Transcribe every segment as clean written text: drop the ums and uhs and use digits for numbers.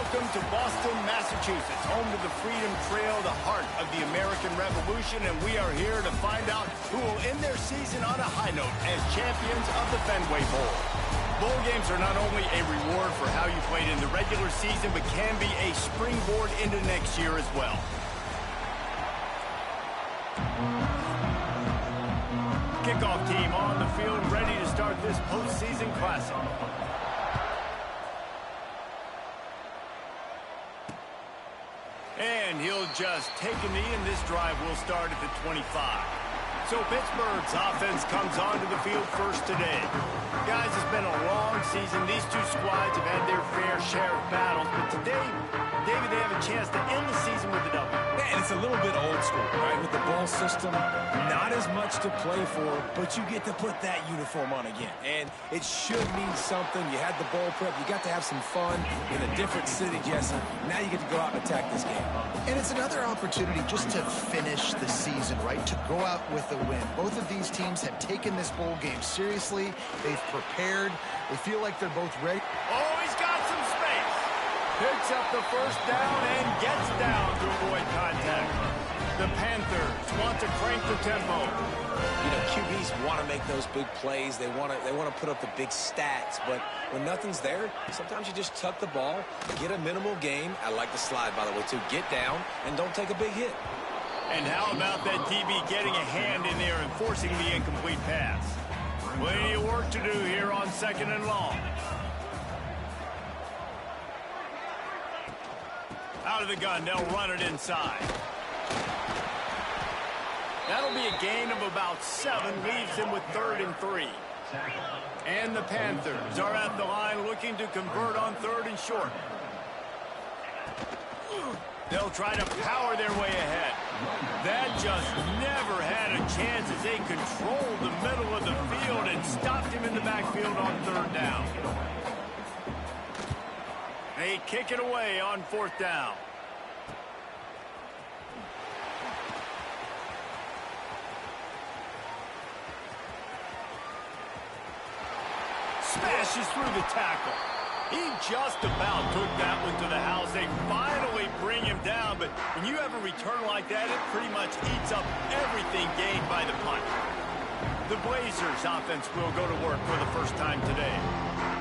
Welcome to Boston, Massachusetts, home to the Freedom Trail, the heart of the American Revolution, and we are here to find out who will end their season on a high note as champions of the Fenway Bowl. Bowl games are not only a reward for how you played in the regular season, but can be a springboard into next year as well. Kickoff team on the field, ready to start this postseason classic. And he'll just take a knee, and this drive will start at the 25. So Pittsburgh's offense comes onto the field first today. Guys, it's been a long season. These two squads have had their fair share of battles, but today, David, they have a chance to end the season with a W. Yeah, and it's a little bit old school, right? With the bowl system, not as much to play for, but you get to put that uniform on again. And it should mean something. You had the bowl prep. You got to have some fun in a different city, Jesse. Now you get to go out and attack this game. And it's another opportunity just to finish the season, right? To go out with a win. Both of these teams have taken this bowl game seriously. They've prepared. They feel like they're both ready. Oh, he's got some space. Picks up the first down and gets down to avoid contact. The Panthers want to crank the tempo. You know, QBs want to make those big plays. They want to put up the big stats. But when nothing's there, sometimes you just tuck the ball, get a minimal gain. I like the slide, by the way, too. Get down and don't take a big hit. And how about that DB getting a hand in there and forcing the incomplete pass? Plenty of work to do here on 2nd and long. Out of the gun, they'll run it inside. That'll be a gain of about 7, leaves him with 3rd and 3. And the Panthers are at the line looking to convert on 3rd and short. They'll try to power their way ahead. That just never had a chance as they controlled the middle of the field and stopped him in the backfield on 3rd down. They kick it away on 4th down. Smashes through the tackle. He just about took that one to the house. They finally bring him down, but when you have a return like that, it pretty much eats up everything gained by the punt. The Blazers offense will go to work for the first time today.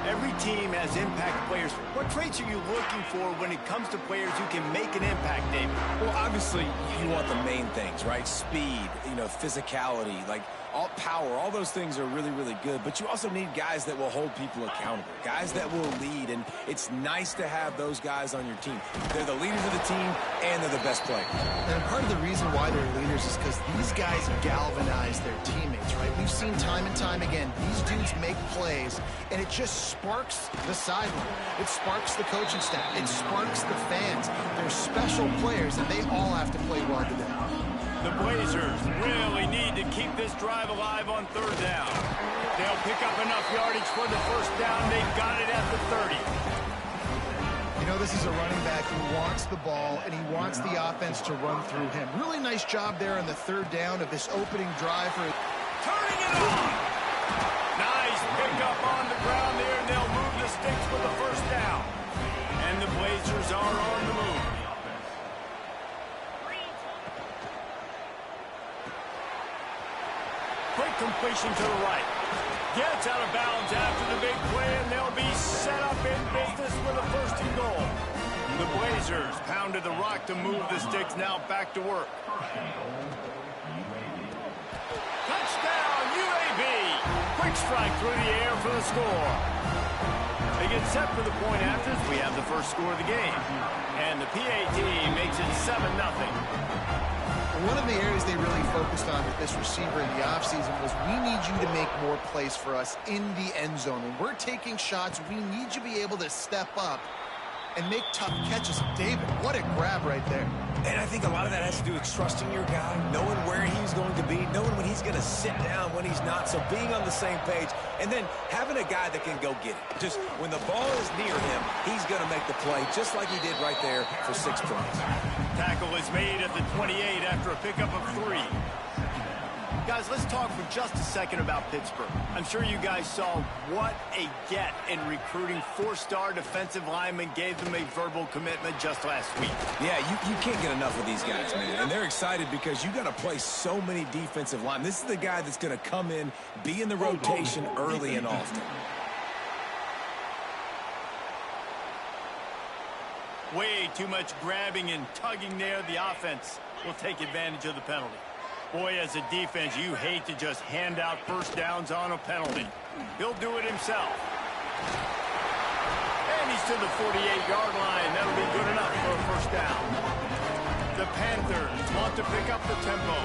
Every team has impact players. What traits are you looking for when it comes to players who can make an impact, David? Well, obviously, you want the main things, right? Speed, you know, physicality, like all power, all those things are really, really good. But you also need guys that will hold people accountable, guys that will lead. And it's nice to have those guys on your team. They're the leaders of the team, and they're the best players. And part of the reason why they're leaders is because these guys galvanize their teammates, right? We've seen time and time again, these dudes make plays, and it just sparks the sideline. It sparks the coaching staff. It sparks the fans. They're special players, and they all have to play well today. The Blazers really need to keep this drive alive on 3rd down. They'll pick up enough yardage for the first down. They've got it at the 30. You know, this is a running back who wants the ball, and he wants the offense to run through him. Really nice job there on the 3rd down of this opening drive. Turning it on! Nice pickup on the ground there, and they'll move the sticks for the first down. And the Blazers are on the move. Quick completion to the right. Gets out of bounds after the big play, and they'll be set up in business with a 1st and goal. The Blazers pounded the rock to move the sticks, now back to work. Touchdown, UAB! Quick strike through the air for the score. They get set for the point after as we have the first score of the game. And the PAT makes it 7-0. One of the areas they really focused on with this receiver in the offseason was we need you to make more plays for us in the end zone. When we're taking shots, we need you to be able to step up and make tough catches. David, what a grab right there. And I think a lot of that has to do with trusting your guy, knowing where he's going to be, knowing when he's going to sit down, when he's not. So being on the same page, and then having a guy that can go get it. Just when the ball is near him, he's going to make the play, just like he did right there for 6 points. Tackle is made at the 28 after a pickup of 3. Guys, let's talk for just a second about Pittsburgh. I'm sure you guys saw what a get in recruiting. 4-star defensive linemen gave them a verbal commitment just last week. Yeah, you can't get enough of these guys, man. And they're excited because you got to play so many defensive linemen. This is the guy that's going to come in, be in the rotation early and often. Way too much grabbing and tugging there. The offense will take advantage of the penalty. Boy, as a defense, you hate to just hand out first downs on a penalty. He'll do it himself. And he's to the 48-yard line. That'll be good enough for a first down. The Panthers want to pick up the tempo.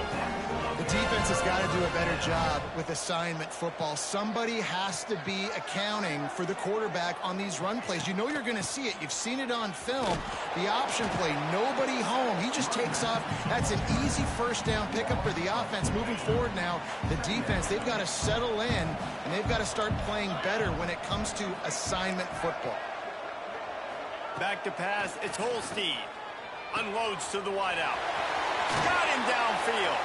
The defense has got to do a better job with assignment football. Somebody has to be accounting for the quarterback on these run plays. You know you're going to see it. You've seen it on film. The option play, nobody home. He just takes off. That's an easy first down pickup for the offense. Moving forward now, the defense, they've got to settle in, and they've got to start playing better when it comes to assignment football. Back to pass, it's Holstein. Unloads to the wideout. Got him downfield.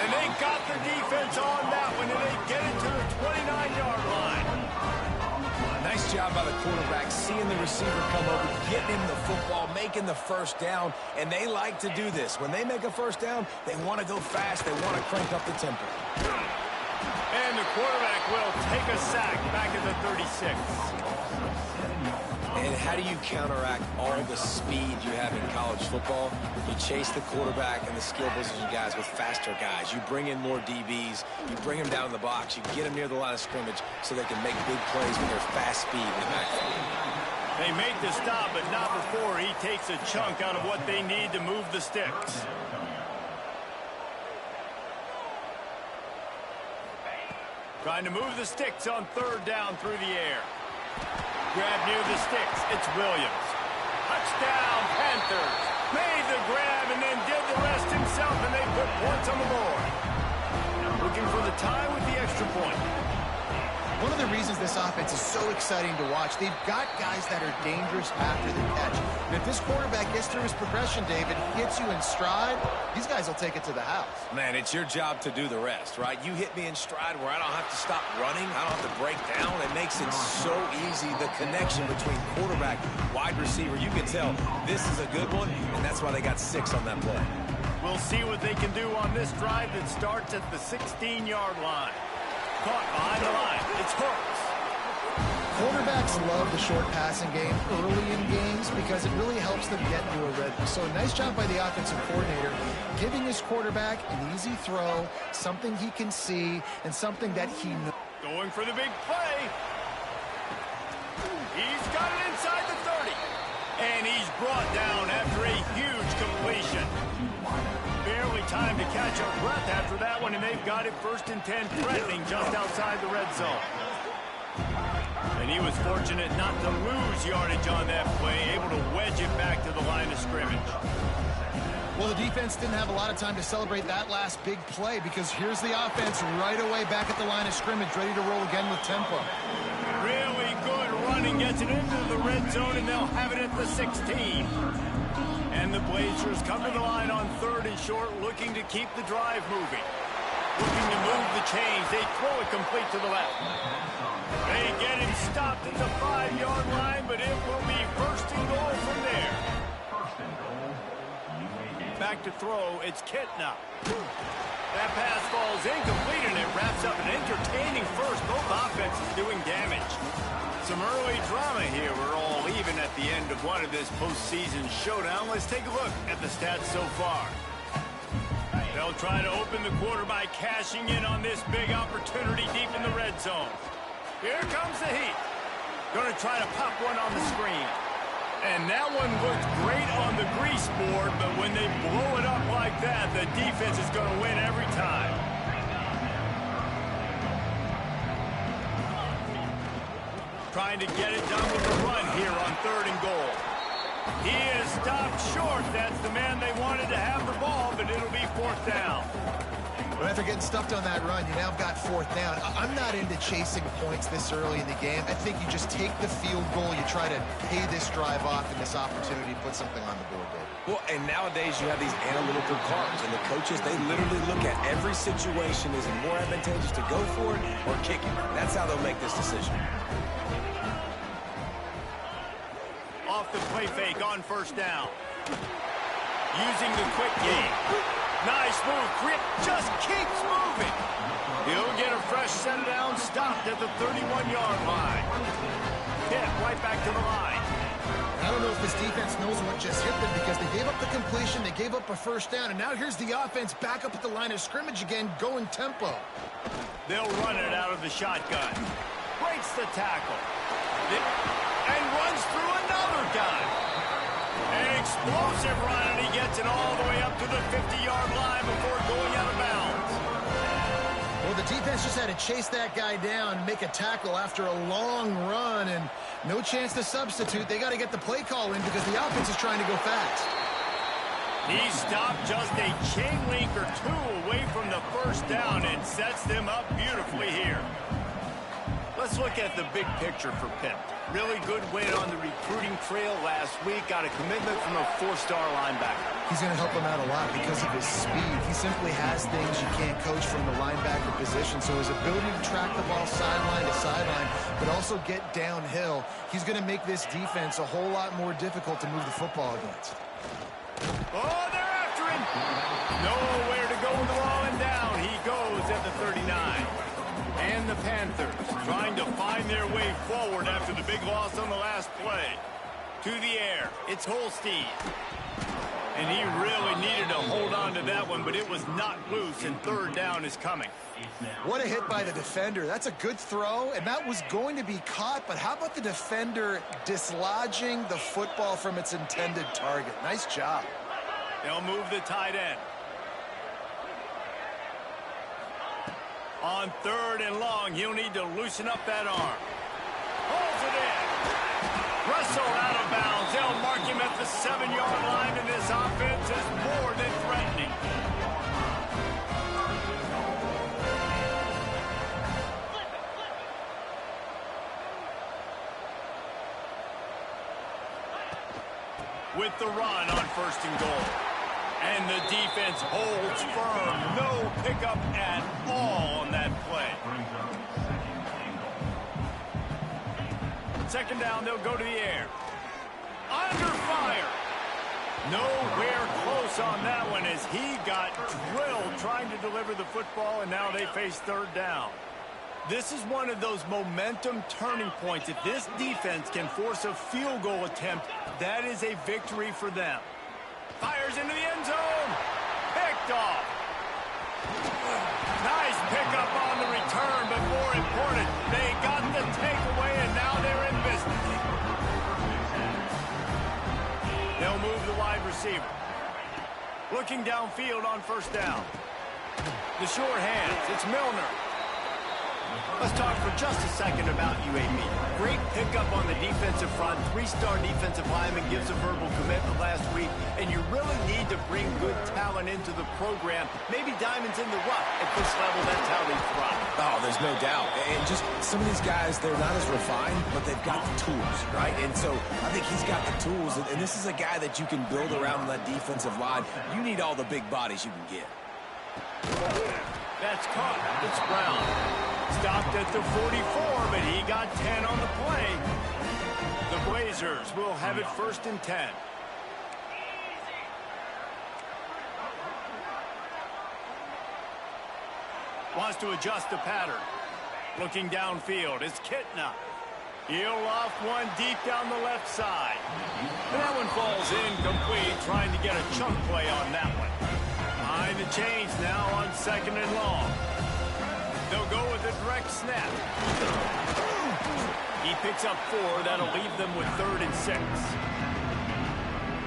And they got the defense on that one, and they get it to the 29-yard line. Nice job by the quarterback, seeing the receiver come over, getting him the football, making the first down, and they like to do this. When they make a first down, they want to go fast. They want to crank up the tempo. And the quarterback will take a sack back at the 36. And how do you counteract all the speed you have in college football? You chase the quarterback and the skill position guys with faster guys. You bring in more DBs. You bring them down in the box. You get them near the line of scrimmage so they can make big plays with their fast speed in the backfield. They make the stop, but not before he takes a chunk out of what they need to move the sticks. Trying to move the sticks on third down through the air. Grab near the sticks. It's Williams. Touchdown, Panthers. Made the grab and then did the rest himself, and they put points on the board. Looking for the tie with the extra point. One of the reasons this offense is so exciting to watch, they've got guys that are dangerous after the catch. And if this quarterback gets through his progression, David, hits you in stride, these guys will take it to the house. Man, it's your job to do the rest, right? You hit me in stride where I don't have to stop running. I don't have to break down. It makes it so easy, the connection between quarterback, wide receiver. You can tell this is a good one, and that's why they got 6 on that play. We'll see what they can do on this drive that starts at the 16-yard line. Caught behind the line. It's Hooks. Quarterbacks love the short passing game early in games because it really helps them get into a rhythm. So a nice job by the offensive coordinator giving his quarterback an easy throw, something he can see, and something that he knows. Going for the big play. He's got it inside the 30. And he's brought down after a huge completion. Barely time to catch our breath after that one, and they've got it 1st and 10, threatening just outside the red zone. And he was fortunate not to lose yardage on that play, able to wedge it back to the line of scrimmage. Well, the defense didn't have a lot of time to celebrate that last big play because here's the offense right away back at the line of scrimmage, ready to roll again with tempo. Really good running, gets it into the red zone, and they'll have it at the 16. And the Blazers come to the line on 3rd and short, looking to keep the drive moving. Looking to move the chains. They throw it complete to the left. They get him stopped at the 5-yard line, but it will be 1st and goal from there. Back to throw, it's Kitna. That pass falls incomplete, and it wraps up an entertaining first. Both offenses doing damage. Some early drama here. We're all even at the end of one of this postseason showdown. Let's take a look at the stats so far. They'll try to open the quarter by cashing in on this big opportunity deep in the red zone. Here comes the heat. Going to try to pop one on the screen. And that one looked great on the grease board, but when they blow it up like that, the defense is going to win every time. Trying to get it done with the run here on 3rd and goal. He is stopped short. That's the man they wanted to have the ball, but it'll be 4th down. But after getting stuffed on that run, you now have got fourth down. I'm not into chasing points this early in the game. I think you just take the field goal. You try to pay this drive off and this opportunity to put something on the board, Dave. Well, and nowadays you have these analytical cards, and the coaches, they literally look at every situation. Is it more advantageous to go for it or kick it? That's how they'll make this decision. Off the play fake on first down. Using the quick game. Nice move. Grit just keeps moving. He'll get a fresh set of downs stopped at the 31-yard line. Pitt right back to the line. I don't know if this defense knows what just hit them because they gave up the completion, they gave up a first down, and now here's the offense back up at the line of scrimmage again, going tempo. They'll run it out of the shotgun. Breaks the tackle. And runs through another guy. An explosive run, and he gets it all the way up to the 50-yard line before going out of bounds. Well, the defense just had to chase that guy down and make a tackle after a long run, and no chance to substitute. They got to get the play call in because the offense is trying to go fast. He stopped just a chain link or two away from the first down and sets them up beautifully here. Let's look at the big picture for Pitt. Really good win on the recruiting trail last week. Got a commitment from a four-star linebacker. He's going to help him out a lot because of his speed. He simply has things you can't coach from the linebacker position. So his ability to track the ball sideline to sideline, but also get downhill, he's going to make this defense a whole lot more difficult to move the football against. Oh, they're after him. Nowhere to go with the ball, and down he goes at the 39. And the Panthers trying to find their way forward after the big loss on the last play. To the air, it's Holstein. And he really needed to hold on to that one, but it was not loose, and third down is coming. What a hit by the defender. That's a good throw, and that was going to be caught, but how about the defender dislodging the football from its intended target? Nice job. They'll move the tight end. On third and long, he'll need to loosen up that arm. Holds it in. Russell out of bounds. They'll mark him at the 7-yard line, and this offense is more than threatening. With the run on first and goal. And the defense holds firm. No pickup at all on that play. Second down, they'll go to the air. Under fire. Nowhere close on that one as he got drilled trying to deliver the football, and now they face third down. This is one of those momentum turning points. If this defense can force a field goal attempt, that is a victory for them. Fires into the end zone. Picked off. Nice pickup on the return, but more important, they got the takeaway, and now they're in business. They'll move the wide receiver. Looking downfield on first down. The short hands. It's Milner. Let's talk for just a second about UAB. Great pickup on the defensive front. 3-star defensive lineman gives a verbal commitment last week, and you really need to bring good talent into the program. Maybe diamonds in the rough. At this level, that's how they thrive. Oh, there's no doubt. And just some of these guys, they're not as refined, but they've got the tools, right? And so I think he's got the tools, and this is a guy that you can build around that defensive line. You need all the big bodies you can get. That's caught. It's Brown. Stopped at the 44, but he got 10 on the play. The Blazers will have it first and 10. Wants to adjust the pattern. Looking downfield, it's Kitna. He'll off one deep down the left side. That one falls incomplete, trying to get a chunk play on that one. Behind the chains now on second and long. They'll go with a direct snap. He picks up 4. That'll leave them with third and 6.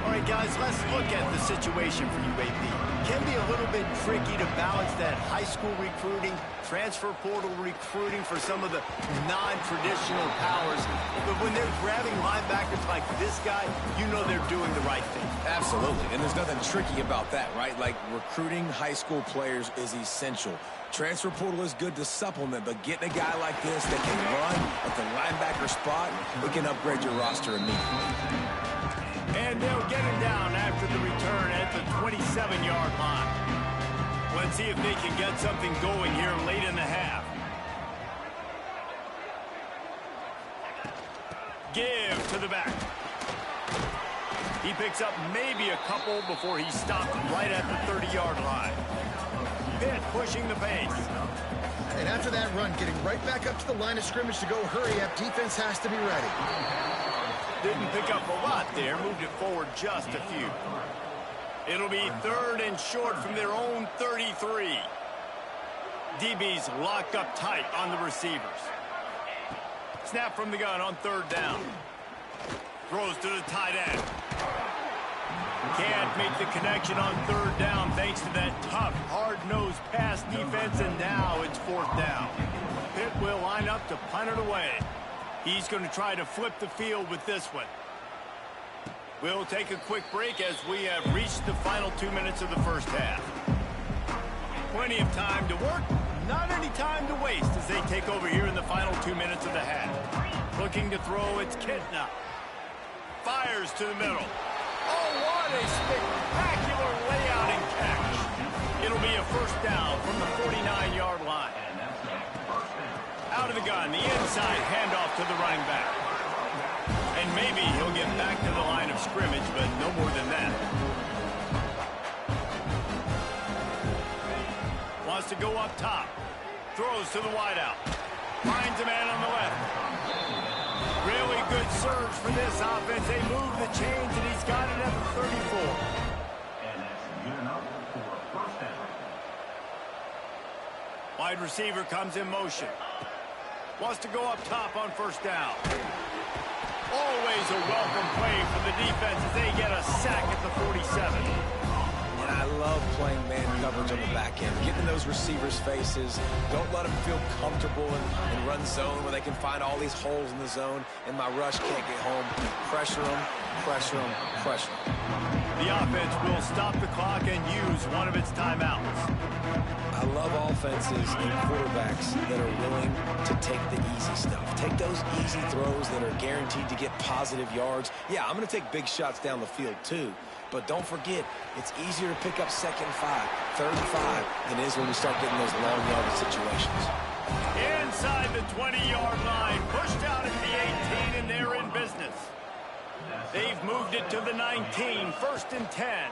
All right, guys, let's look at the situation for UAB. It can be a little bit tricky to balance that high school recruiting, transfer portal recruiting for some of the non-traditional powers. But when they're grabbing linebackers like this guy, you know they're doing the right thing. Absolutely, and there's nothing tricky about that, right? Like, recruiting high school players is essential. Transfer portal is good to supplement, but getting a guy like this that can run at the linebacker spot, it can upgrade your roster immediately. And they'll get him down after the return at the 27-yard line. Let's see if they can get something going here late in the half. Give to the back. He picks up maybe a couple before he's stopped right at the 30-yard line. Pitt pushing the pace. And after that run, getting right back up to the line of scrimmage to go hurry up, defense has to be ready. Didn't pick up a lot there, moved it forward just a few. It'll be 3rd and short from their own 33. DB's locked up tight on the receivers. Snap from the gun on 3rd down. Throws to the tight end. Can't make the connection on 3rd down thanks to that tough, hard-nosed pass defense, and now it's 4th down. Pitt will line up to punt it away. He's going to try to flip the field with this one. We'll take a quick break as we have reached the final 2 minutes of the first half. Plenty of time to work, not any time to waste as they take over here in the final 2 minutes of the half. Looking to throw, it's Kitna. Fires to the middle. Oh, what a spectacular layout and catch. It'll be a 1st down from the 49-yard line. Out of the gun, the inside handoff to the running back. And maybe he'll get back to the line of scrimmage, but no more than that. Wants to go up top. Throws to the wideout. Finds a man on the left. Really good surge for this offense. They move the chains, and he's got it at the 34. And that's good enough for a 1st down. Wide receiver comes in motion. Wants to go up top on 1st down. Always a welcome play for the defense as they get a sack at the 47. And I love playing man coverage on the back end, getting in those receivers' faces. Don't let them feel comfortable in run zone where they can find all these holes in the zone, and my rush can't get home. Pressure them, pressure them, pressure them. The offense will stop the clock and use one of its timeouts. I love offenses and quarterbacks that are willing to take the easy stuff. Take those easy throws that are guaranteed to get positive yards. Yeah, I'm going to take big shots down the field too. But don't forget, it's easier to pick up 2nd and 5, 3rd and 5 than it is when we start getting those long yardage situations. Inside the 20-yard line, pushed out at the 18, and they're in business. They've moved it to the 19, 1st and 10.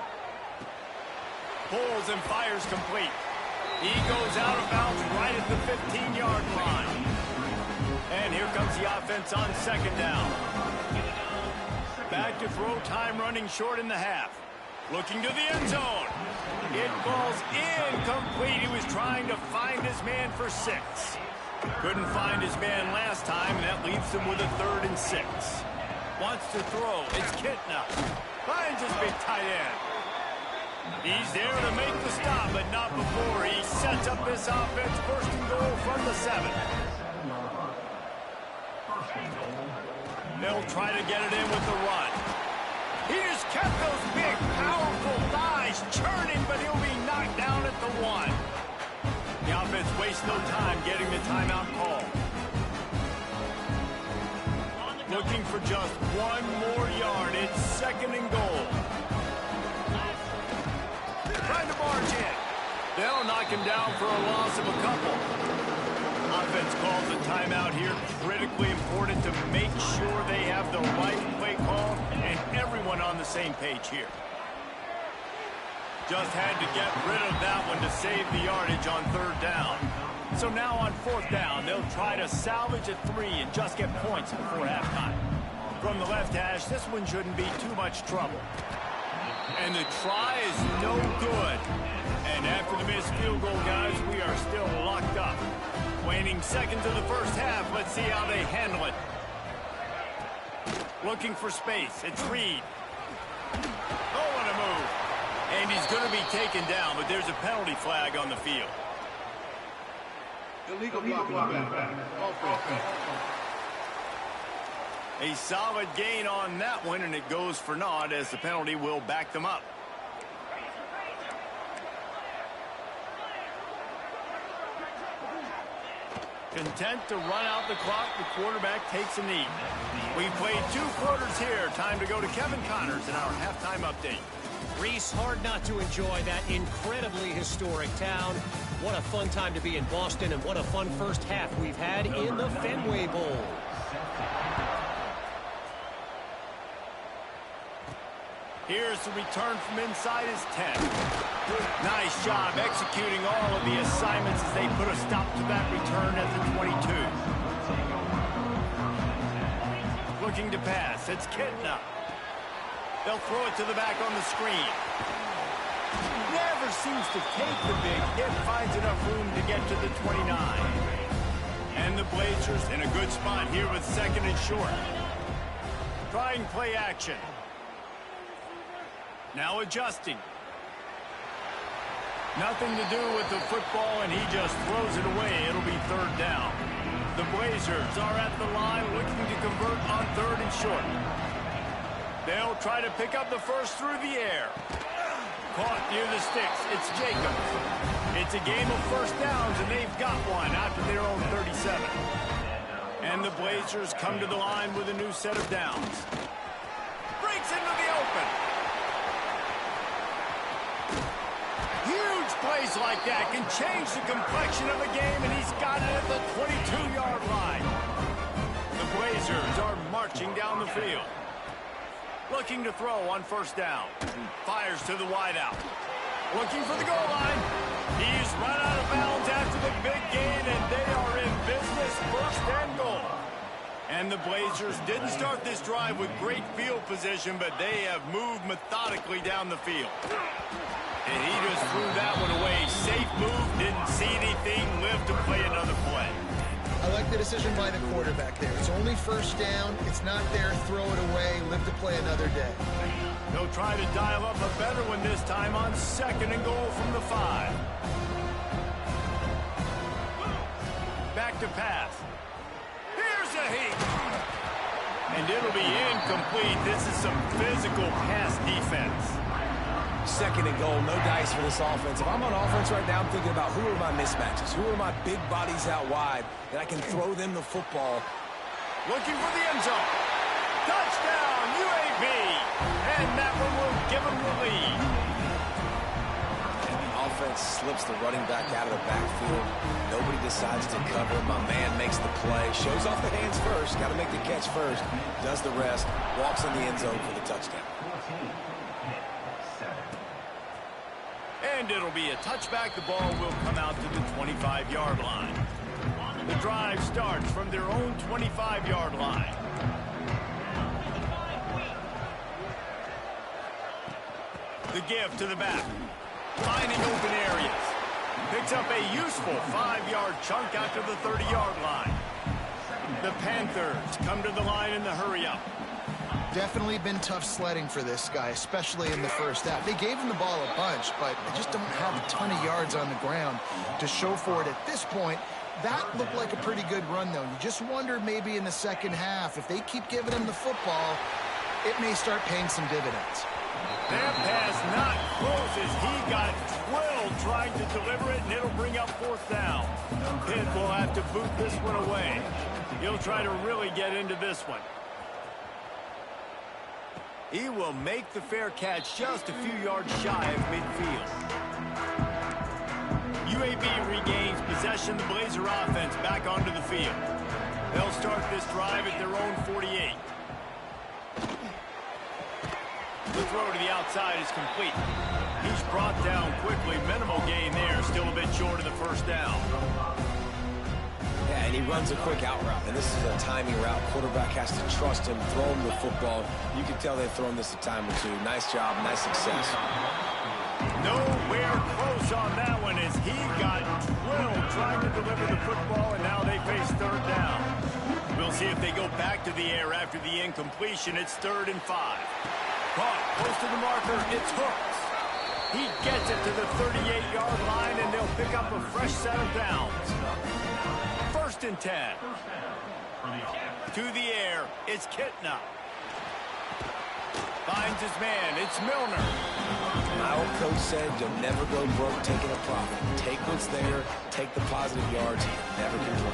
Pulls and fires complete. He goes out of bounds right at the 15-yard line. And here comes the offense on 2nd down. Back to throw, time running short in the half. Looking to the end zone. It falls incomplete. He was trying to find his man for 6. Couldn't find his man last time, and that leaves him with a 3rd and 6. Wants to throw. It's Kitna. Finds his big tight end. He's there to make the stop, but not before he sets up this offense. 1st and goal from the 7. They'll try to get it in with the run. He just kept those big, powerful thighs churning, but he'll be knocked down at the 1. The offense wastes no time getting the timeout call. Looking for just 1 more yard. It's 2nd and goal. Trying to barge in. They'll knock him down for a loss of a couple. Offense calls a timeout here. Critically important to make sure they have the right play call and everyone on the same page here. Just had to get rid of that one to save the yardage on 3rd down. So now on 4th down, they'll try to salvage a 3 and just get points before halftime. From the left hash, this one shouldn't be too much trouble. And the try is no good. And after the missed field goal, guys, we are still locked up. Waning seconds of the first half. Let's see how they handle it. Looking for space. It's Reed. Oh, what a move. And he's going to be taken down, but there's a penalty flag on the field. Illegal blocking. Offense. A solid gain on that one, and it goes for naught as the penalty will back them up. Content to run out the clock, the quarterback takes a knee. We've played 2 quarters here. Time to go to Kevin Connors in our halftime update. Reese, hard not to enjoy that incredibly historic town. What a fun time to be in Boston, and what a fun first half we've had in the Fenway Bowl. Here's the return from inside his 10. Nice job executing all of the assignments as they put a stop to that return at the 22. Looking to pass. It's Kitna. They'll throw it to the back on the screen. Never seems to take the big hit. Finds enough room to get to the 29. And the Blazers in a good spot here with 2nd and short. Trying play action. Now adjusting. Nothing to do with the football, and he just throws it away. It'll be 3rd down. The Blazers are at the line looking to convert on 3rd and short. They'll try to pick up the first through the air. Caught near the sticks. It's Jacobs. It's a game of first downs, and they've got one after their own 37. And the Blazers come to the line with a new set of downs. Breaks into the open. Huge plays like that can change the complexion of a game, and he's got it at the 22-yard line. The Blazers are marching down the field. Looking to throw on first down. Fires to the wideout. Looking for the goal line. He's run out of bounds after the big gain, and they are in business, 1st and goal. And the Blazers didn't start this drive with great field position, but they have moved methodically down the field. And he just threw that one away. Safe move, didn't see anything, lived to play another play. I like the decision by the quarterback there. It's only 1st down. It's not there. Throw it away. Live to play another day. They'll try to dial up a better one this time on 2nd and goal from the 5. Back to pass. Here's a heat. And it'll be incomplete. This is some physical pass defense. 2nd and goal, no dice for this offense. If I'm on offense right now, I'm thinking about who are my mismatches, who are my big bodies out wide that I can throw them the football. Looking for the end zone. Touchdown, UAB. And that one will give them the lead. And the offense slips the running back out of the backfield. Nobody decides to cover. My man makes the play. Shows off the hands first. Got to make the catch first. Does the rest. Walks in the end zone for the touchdown. And it'll be a touchback. The ball will come out to the 25-yard line. The drive starts from their own 25-yard line. The give to the back. Finding open areas. Picks up a useful 5-yard chunk out to the 30-yard line. The Panthers come to the line in the hurry-up. Definitely been tough sledding for this guy, especially in the first half. They gave him the ball a bunch, but they just don't have a ton of yards on the ground to show for it at this point. That looked like a pretty good run, though. You just wonder maybe in the second half, if they keep giving him the football, it may start paying some dividends. That pass not close as he got twirled trying to deliver it, and it'll bring up 4th down. Pitt will have to boot this one away. He'll try to really get into this one. He will make the fair catch just a few yards shy of midfield. UAB regains possession. The Blazer offense back onto the field. They'll start this drive at their own 48. The throw to the outside is complete. He's brought down quickly. Minimal gain there. Still a bit short of the 1st down. Yeah, and he runs a quick out route, and this is a timing route. Quarterback has to trust him, throw him the football. You can tell they've thrown this a time or two. Nice job, nice success. Nowhere close on that one as he got twirled trying to deliver the football, and now they face 3rd down. We'll see if they go back to the air after the incompletion. It's 3rd and 5. Caught close to the marker. It's Hooks. He gets it to the 38-yard line, and they'll pick up a fresh set of downs. 1st and 10. To the air. It's Kitna. Finds his man. It's Milner. My old coach said you'll never go broke taking a profit. Take what's there, take the positive yards, never complain.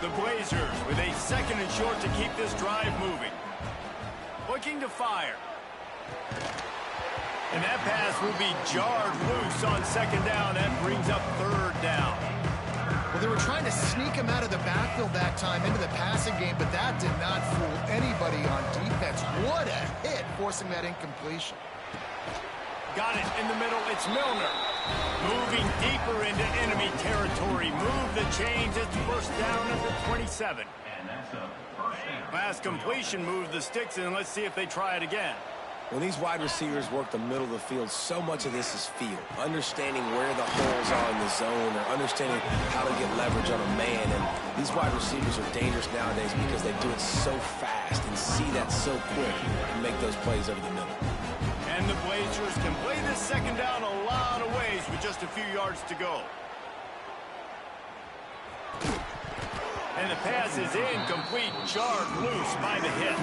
The Blazers with a 2nd and short to keep this drive moving. Looking to fire. And that pass will be jarred loose on 2nd down. That brings up 3rd down. Well, they were trying to sneak him out of the backfield that time into the passing game, but that did not fool anybody on defense. What a hit, forcing that incompletion. Got it in the middle. It's Milner. Moving deeper into enemy territory. Move the chains. It's 1st down at the 27. And that's a first down. Pass completion. Move the sticks, and let's see if they try it again. When these wide receivers work the middle of the field, so much of this is feel. Understanding where the holes are in the zone or understanding how to get leverage on a man. And these wide receivers are dangerous nowadays because they do it so fast and see that so quick and make those plays over the middle. And the Blazers can play this 2nd down a lot of ways with just a few yards to go. And the pass is incomplete, jarred loose by the hit.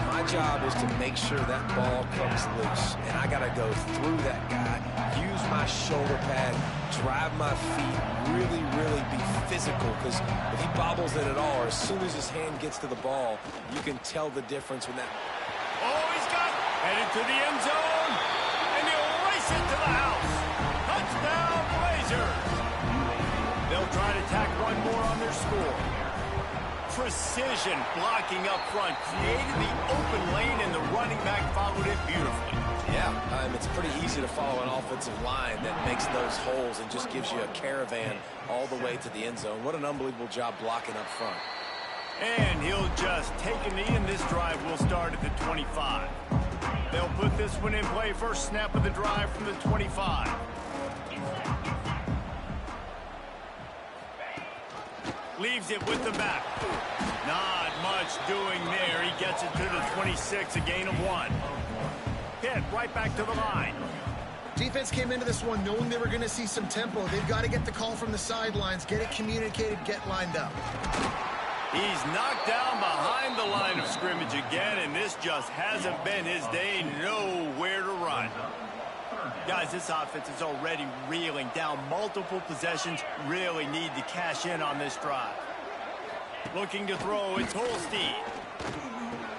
My job is to make sure that ball comes loose, and I got to go through that guy, use my shoulder pad, drive my feet, really be physical, because if he bobbles it at all, or as soon as his hand gets to the ball, you can tell the difference when that... Oh, he's got it. Headed to the end zone, and he'll race it to the house. Touchdown, Blazers. They'll try to tack one more on their score. Precision blocking up front, created the open lane, and the running back followed it beautifully. Yeah, it's pretty easy to follow an offensive line that makes those holes and just gives you a caravan all the way to the end zone. What an unbelievable job blocking up front. And he'll just take a knee, and this drive will start at the 25. They'll put this one in play. First snap of the drive from the 25. Leaves it with the back. Not much doing there. He gets it to the 26, a gain of 1. Pitt right back to the line. Defense came into this one knowing they were going to see some tempo. They've got to get the call from the sidelines, get it communicated, get lined up. He's knocked down behind the line of scrimmage again, and this just hasn't been his day. Nowhere to run. Guys, this offense is already reeling down multiple possessions. Really need to cash in on this drive. Looking to throw, it's Holstein.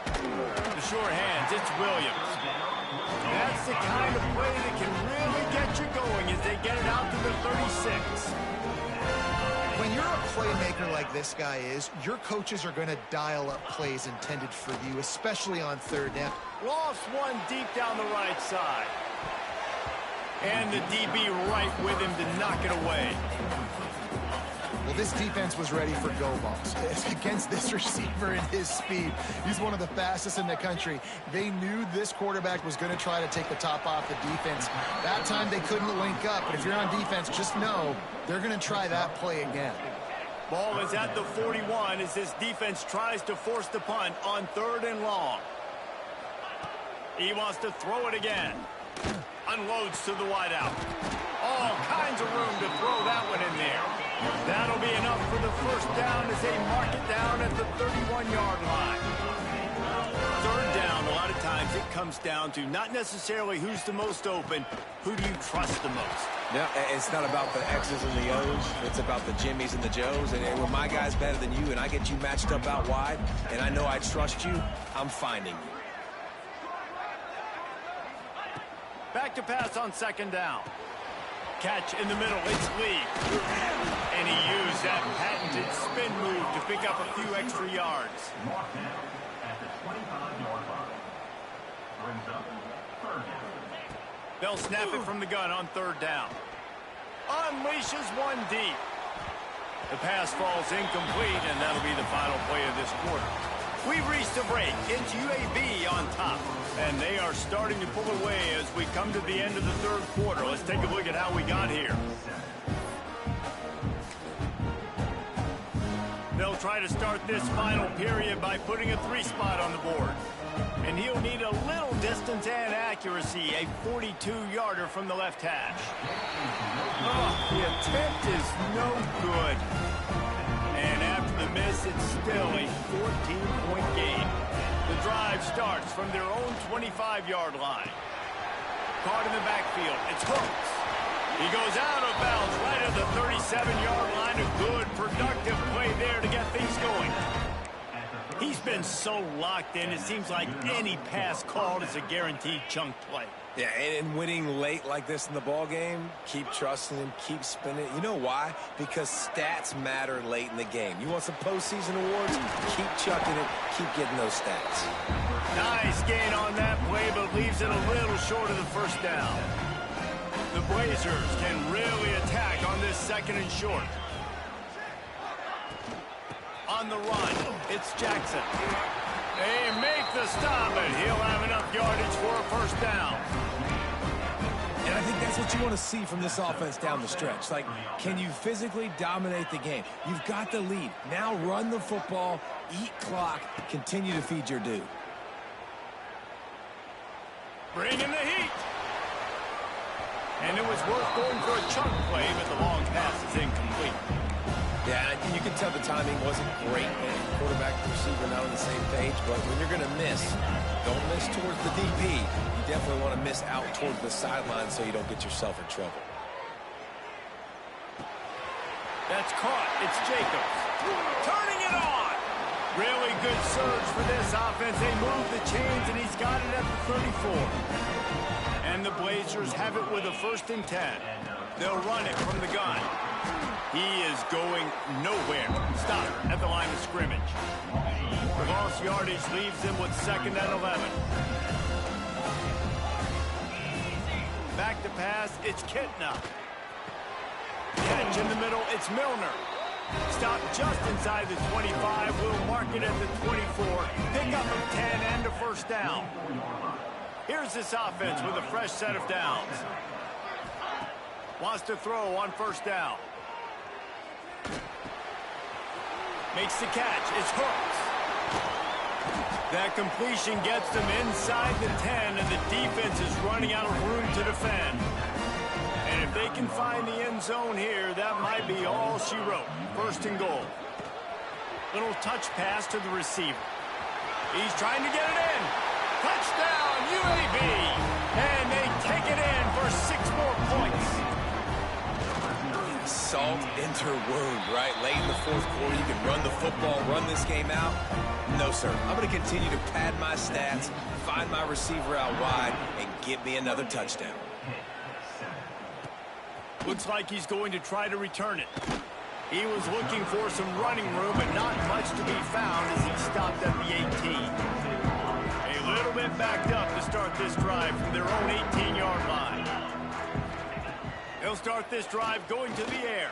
The short hands, it's Williams. That's the kind of play that can really get you going as they get it out to the 36. When you're a playmaker like this guy is, your coaches are going to dial up plays intended for you, especially on 3rd down. Lost one deep down the right side. And the DB right with him to knock it away. Well, this defense was ready for go balls. Against this receiver and his speed, he's one of the fastest in the country. They knew this quarterback was going to try to take the top off the defense. That time they couldn't link up, but if you're on defense, just know they're going to try that play again. Ball is at the 41 as this defense tries to force the punt on 3rd and long. He wants to throw it again. Unloads to the wideout. All kinds of room to throw that one in there. That'll be enough for the 1st down as they mark it down at the 31-yard line. 3rd down, a lot of times it comes down to not necessarily who's the most open, who do you trust the most? Yeah, it's not about the X's and the O's. It's about the Jimmies and the Joes. And when my guy's better than you and I get you matched up out wide and I know I trust you, I'm finding you. Back to pass on 2nd down. Catch in the middle, it's Lee. And he used that patented spin move to pick up a few extra yards. Marked down at the 25-yard line. Brings up 3rd down. They'll snap it from the gun on 3rd down. Unleashes one deep. The pass falls incomplete, and that'll be the final play of this quarter. We've reached a break. It's UAB on top, and they are starting to pull away as we come to the end of the 3rd quarter. Let's take a look at how we got here. They'll try to start this final period by putting a 3 spot on the board. And he'll need a little distance and accuracy, a 42-yarder from the left hash. Oh, the attempt is no good. And after the miss, it's still a 14-point game. The drive starts from their own 25-yard line. Caught in the backfield. It's Hooks. He goes out of bounds right at the 37-yard line. A good, productive play there to get things going. He's been so locked in, it seems like any pass called is a guaranteed chunk play. Yeah, and winning late like this in the ball game, keep trusting him, keep spinning. You know why? Because stats matter late in the game. You want some postseason awards? Keep chucking it, keep getting those stats. Nice gain on that play, but leaves it a little short of the first down. The Blazers can really attack on this second and short. On the run, it's Jackson. They make the stop, and he'll have enough yardage for a first down. And I think that's what you want to see from this offense down the stretch. Like, can you physically dominate the game? You've got the lead. Now run the football, eat clock, continue to feed your dude. Bring in the heat. And it was worth going for a chunk play, but the long pass is incomplete. Yeah, you can tell the timing wasn't great, man. Quarterback and receiver not on the same page, but when you're going to miss, don't miss towards the DB. You definitely want to miss out towards the sideline so you don't get yourself in trouble. That's caught. It's Jacobs. Turning it on. Really good surge for this offense. They move the chains, and he's got it at the 34. And the Blazers have it with a 1st and 10. They'll run it from the gun. He is going nowhere. Stop at the line of scrimmage. The lost yardage leaves him with 2nd and 11. Back to pass, it's Kitna. Catch in the middle, it's Milner. Stop just inside the 25. We'll mark it at the 24. Pick up a 10 and a first down. Here's this offense with a fresh set of downs. Wants to throw on first down. Makes the catch. It's Hooks. That completion gets them inside the 10, and the defense is running out of room to defend. And if they can find the end zone here, that might be all she wrote. 1st and goal. Little touch pass to the receiver. He's trying to get it in. Touchdown, UAB. And they take it in for 6 more points. Salt into her wound, right? Late in the 4th quarter, you can run the football, run this game out. No, sir. I'm going to continue to pad my stats, find my receiver out wide, and get me another touchdown. Looks like he's going to try to return it. He was looking for some running room, but not much to be found as he stopped at the 18. A little bit backed up to start this drive from their own 18-yard line. They'll start this drive going to the air.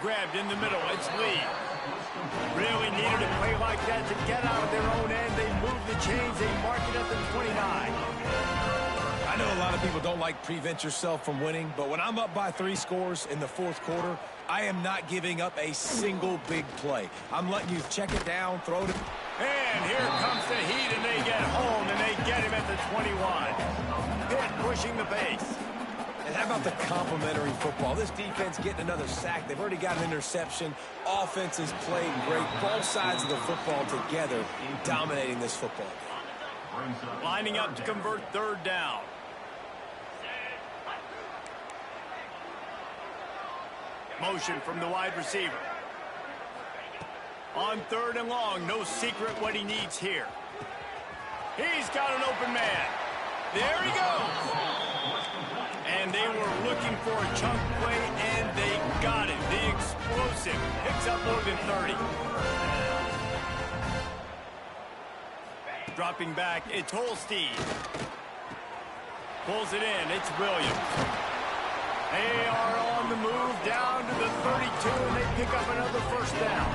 Grabbed in the middle, it's Lee. Really needed a play like that to get out of their own end. They move the chains, they mark it at the 29. I know a lot of people don't like prevent yourself from winning, but when I'm up by 3 scores in the 4th quarter, I am not giving up a single big play. I'm letting you check it down, throw it. And here comes the heat, and they get home, and they get him at the 21. Pitt pushing the pace. And how about the complimentary football? This defense getting another sack. They've already got an interception. Offense is playing great. Both sides of the football together dominating this football game. Lining up to convert 3rd down. Motion from the wide receiver. On 3rd and long, no secret what he needs here. He's got an open man. There he goes. And they were looking for a chunk play, and they got it. The explosive picks up more than 30. Dropping back, it's Holstein. Pulls it in, it's Williams. They are on the move down to the 32, and they pick up another first down.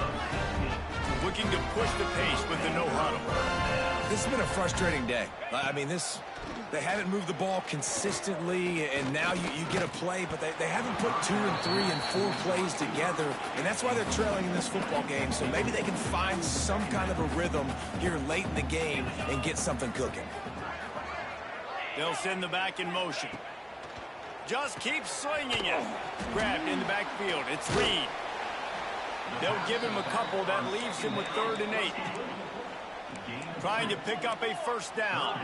Looking to push the pace with the no huddle. This has been a frustrating day. I mean, this They haven't moved the ball consistently, and now you get a play, but they haven't put 2 and 3 and 4 plays together, and that's why they're trailing in this football game. So maybe they can find some kind of a rhythm here late in the game and get something cooking. They'll send the back in motion. Just keep swinging it. Grabbed in the backfield. It's Reed. They'll give him a couple. That leaves him with 3rd and 8. Trying to pick up a first down.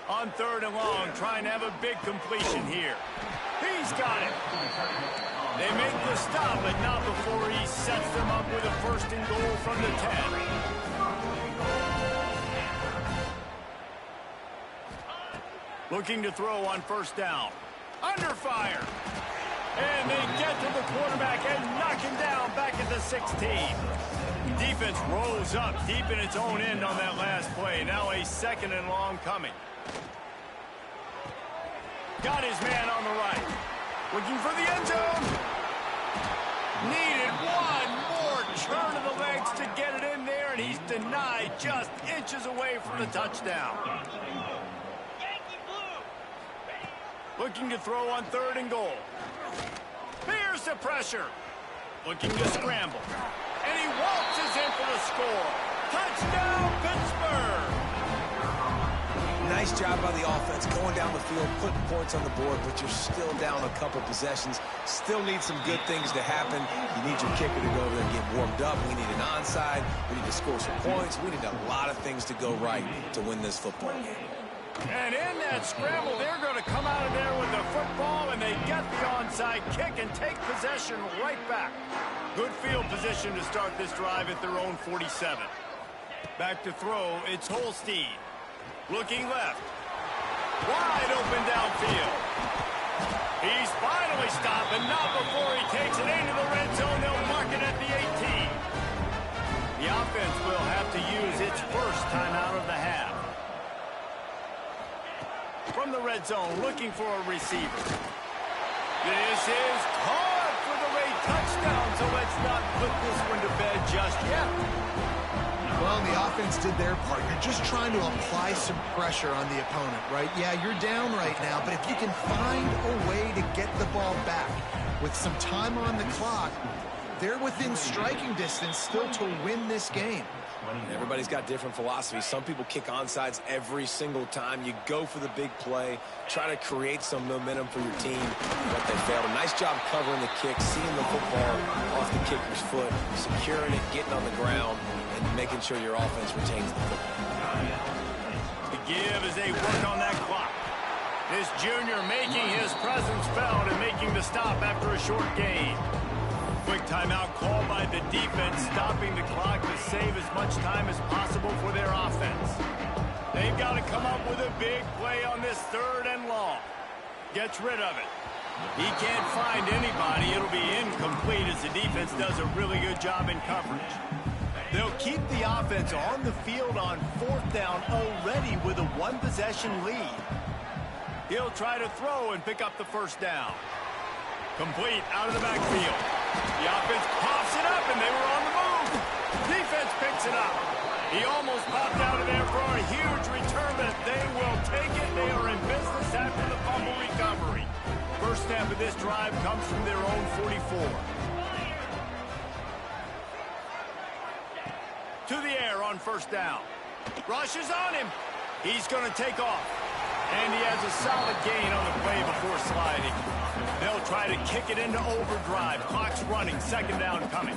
On 3rd and long, trying to have a big completion here. He's got it. They make the stop, but not before he sets them up with a 1st and goal from the 10. Looking to throw on 1st down. Under fire. And they get to the quarterback and knock him down back at the 16. Defense rolls up deep in its own end on that last play. Now a 2nd and long coming. Got his man on the right. Looking for the end zone. Needed one more turn of the legs to get it in there, and he's denied just inches away from the touchdown. Looking to throw on 3rd and goal. Here's the pressure. Looking to scramble. And he waltzes in for the score. Touchdown, Pittsburgh! Nice job by the offense going down the field, putting points on the board, but you're still down a couple possessions. Still need some good things to happen. You need your kicker to go over there and get warmed up. We need an onside. We need to score some points. We need a lot of things to go right to win this football game. And in that scramble, they're going to come out of there with the football, and they get the onside kick and take possession right back. Good field position to start this drive at their own 47. Back to throw, it's Holstein. Looking left. Wide open downfield. He's finally stopped, but not before he takes it into the red zone. They'll mark it at the 18. The offense will have to use its first timeout of the half. From the red zone, looking for a receiver. This is caught for the late touchdown, so let's not put this one to bed just yet. Well, the offense did their part. You're just trying to apply some pressure on the opponent, right? Yeah, you're down right now, but if you can find a way to get the ball back with some time on the clock, they're within striking distance still to win this game. Everybody's got different philosophies. Some people kick onside every single time. You go for the big play, try to create some momentum for your team, but they failed. A nice job covering the kick, seeing the football off the kicker's foot, securing it, getting on the ground, and making sure your offense retains the football. The give as they work on that clock. This junior making his presence felt and making the stop after a short gain. Quick timeout called by the defense, stopping the clock to save as much time as possible for their offense. They've got to come up with a big play on this 3rd and long. Gets rid of it. He can't find anybody. It'll be incomplete as the defense does a really good job in coverage. They'll keep the offense on the field on 4th down already with a 1-possession lead. He'll try to throw and pick up the 1st down. Complete out of the backfield. The offense pops it up, and they were on the move. Defense picks it up. He almost popped out of there for a huge return, but they will take it. They are in business after the fumble recovery. First snap of this drive comes from their own 44. To the air on 1st down. Rushes on him. He's going to take off. And he has a solid gain on the play before sliding. They'll try to kick it into overdrive. Clock's running. 2nd down coming.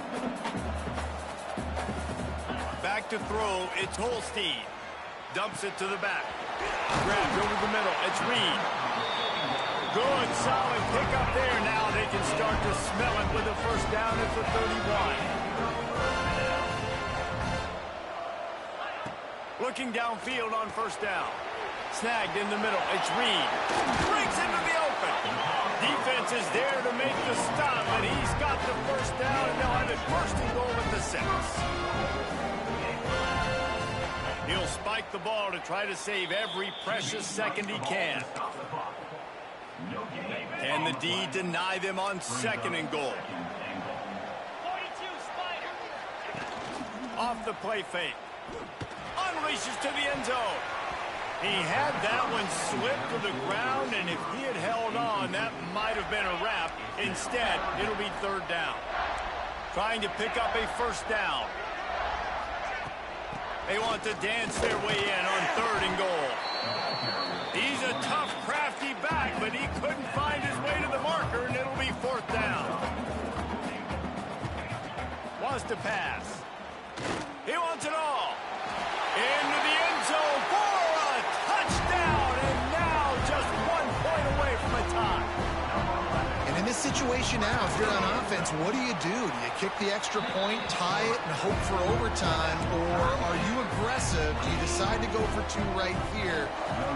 Back to throw. It's Holstein. Dumps it to the back. Grabbed over the middle. It's Reed. Good, solid pick up there. Now they can start to smell it with a 1st down at the 31. Looking downfield on 1st down. Snagged in the middle. It's Reed. Breaks into the open. Defense is there to make the stop, but he's got the 1st down, and they'll have it 1st and goal at the 6. He'll spike the ball to try to save every precious second he can. Can the D deny them on 2nd and goal? Off the play fake. Unleashes to the end zone. He had that one slip to the ground, and if he had held on, that might have been a wrap. Instead, it'll be third down. Trying to pick up a first down. They want to dance their way in on 3rd and goal. He's a tough, crafty back, but he couldn't find his way to the marker, and it'll be 4th down. Wants to pass. He wants it all. Into the end zone for a touchdown, and now just 1 point away from a tie. And in this situation now, if you're on offense, what do? Do you kick the extra point, tie it, and hope for overtime, or are you aggressive? Do you decide to go for 2 right here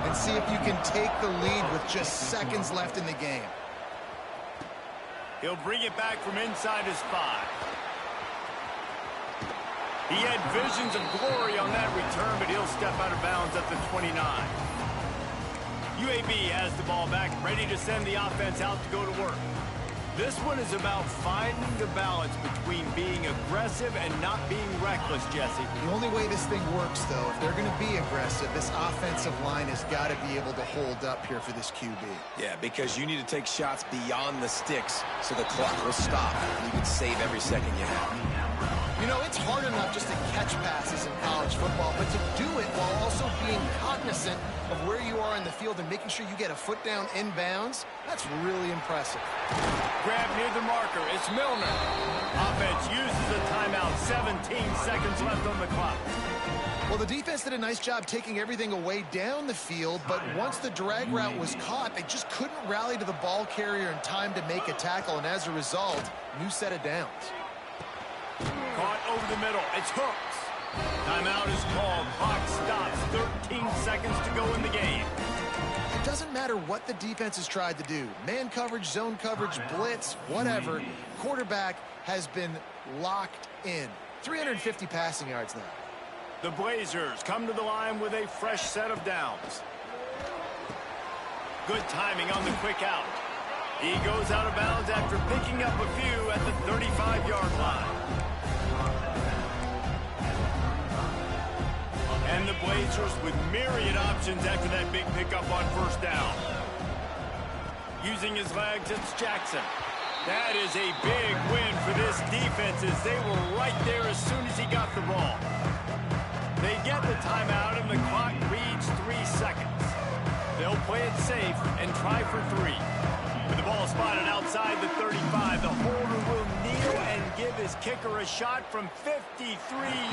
and see if you can take the lead with just seconds left in the game? He'll bring it back from inside his 5. He had visions of glory on that return, but he'll step out of bounds at the 29. UAB has the ball back, ready to send the offense out to go to work. This one is about finding the balance between being aggressive and not being reckless, Jesse. The only way this thing works, though, if they're going to be aggressive, this offensive line has got to be able to hold up here for this QB. Yeah, because you need to take shots beyond the sticks so the clock will stop and you can save every second you have. You know, it's hard enough just to catch passes in college football, but to do it while also being cognizant of where you are in the field and making sure you get a foot down inbounds, that's really impressive. Grab near the marker. It's Milner. Offense uses a timeout. 17 seconds left on the clock. Well, the defense did a nice job taking everything away down the field, but once the drag route was caught, they just couldn't rally to the ball carrier in time to make a tackle, and as a result, new set of downs. Caught over the middle. It's Hooks. Timeout is called. Clock stops. 13 seconds to go in the game. It doesn't matter what the defense has tried to do. Man coverage, zone coverage, blitz, whatever. Quarterback has been locked in. 350 passing yards now. The Blazers come to the line with a fresh set of downs. Good timing on the quick out. He goes out of bounds after picking up a few at the 35-yard line. And the Blazers with myriad options after that big pickup on first down. Using his legs, it's Jackson. That is a big win for this defense as they were right there as soon as he got the ball. They get the timeout and the clock reads 3 seconds. They'll play it safe and try for 3. With the ball spotted outside the 35, the holder will kneel and give his kicker a shot from 53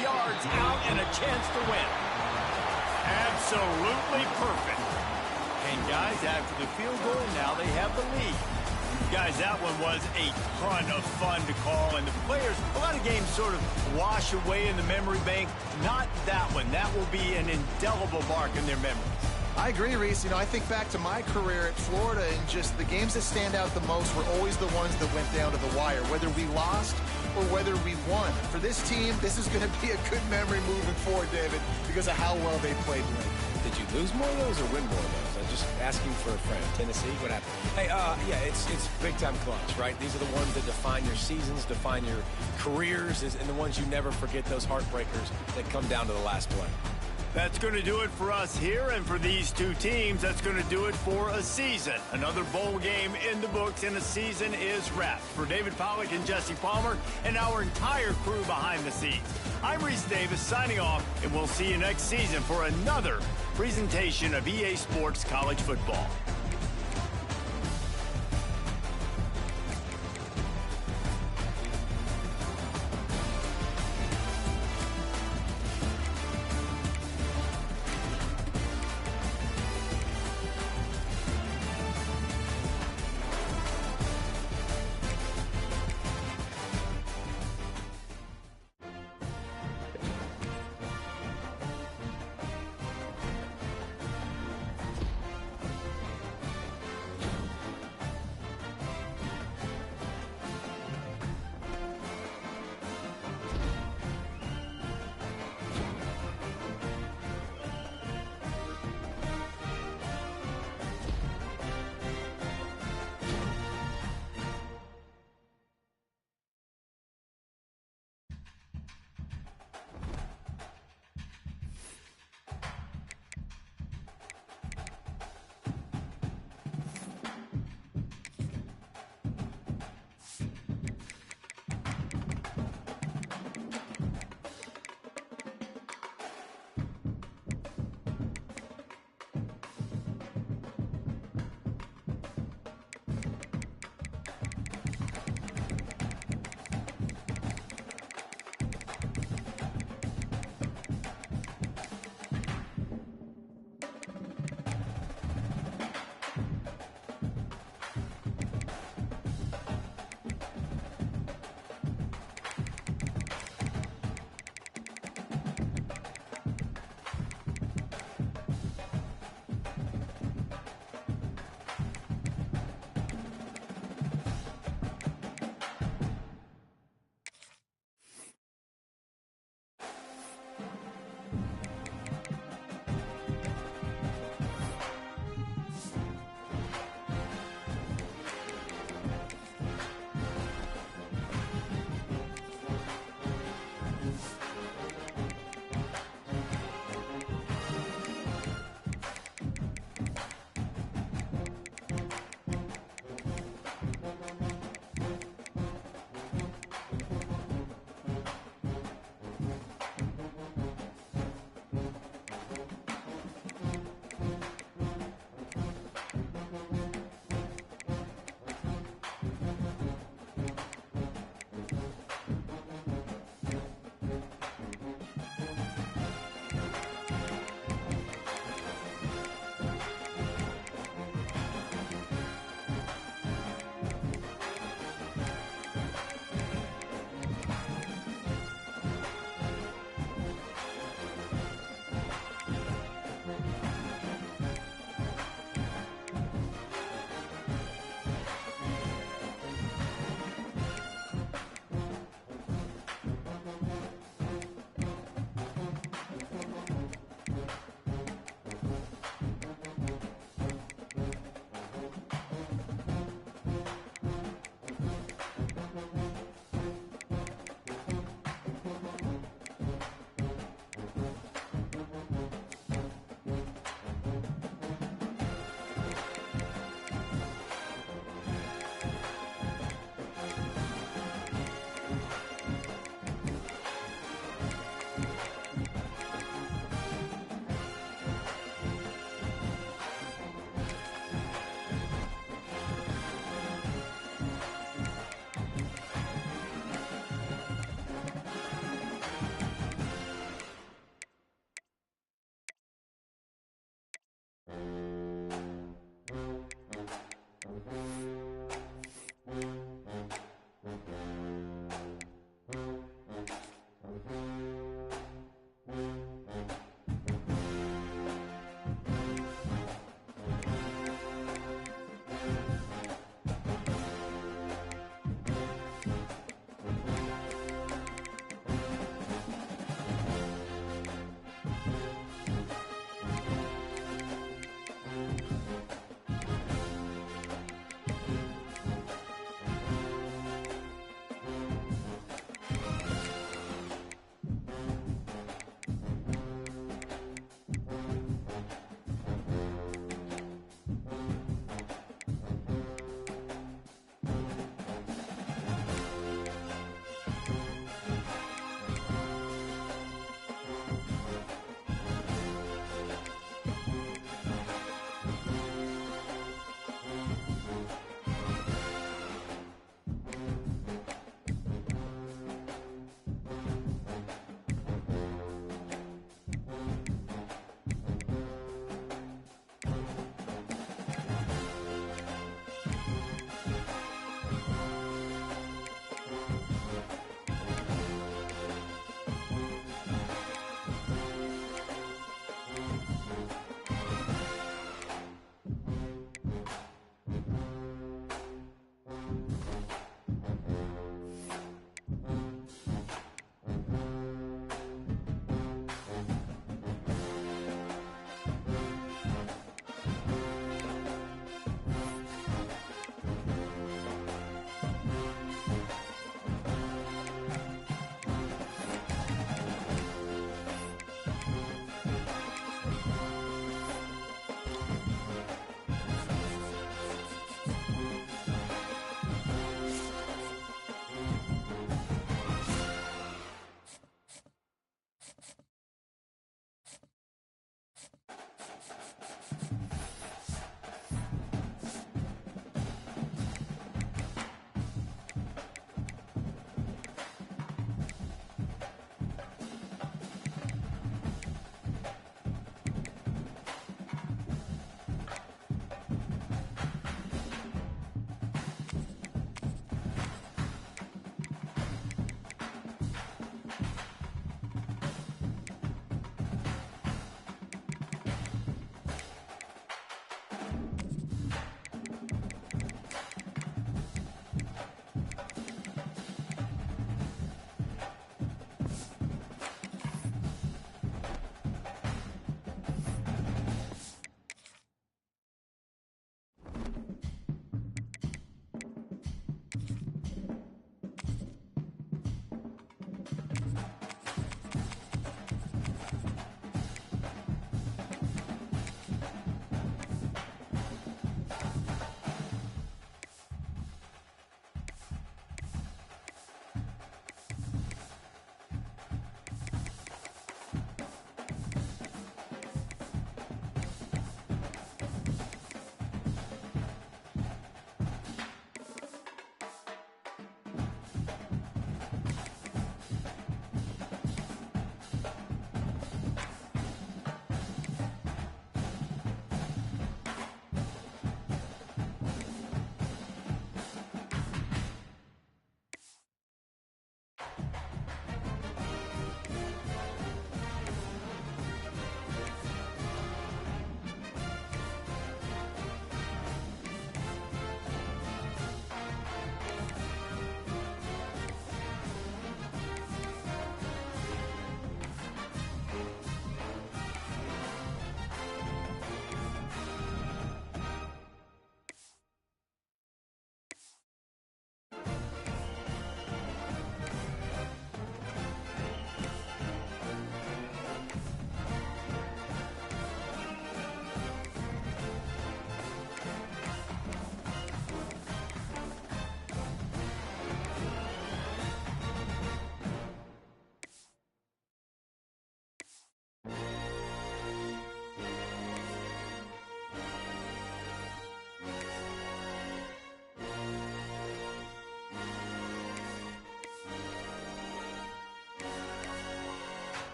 yards out and a chance to win. Absolutely perfect. And guys, after the field goal, now they have the lead. Guys, that one was a ton of fun to call, and the players, a lot of games sort of wash away in the memory bank. Not that one. That will be an indelible mark in their memories. I agree, Reese. You know, I think back to my career at Florida, and just the games that stand out the most were always the ones that went down to the wire, whether we lost or whether we won. For this team, this is going to be a good memory moving forward, David, because of how well they played late. Did you lose more of those or win more of those? I'm just asking for a friend. Tennessee, what happened? Hey, yeah, it's big-time clutch, right? These are the ones that define your seasons, define your careers, and the ones you never forget, those heartbreakers that come down to the last play. That's going to do it for us here, and for these two teams, that's going to do it for a season. Another bowl game in the books, and a season is wrapped. For David Pollack and Jesse Palmer, and our entire crew behind the scenes, I'm Reese Davis signing off, and we'll see you next season for another presentation of EA Sports College Football.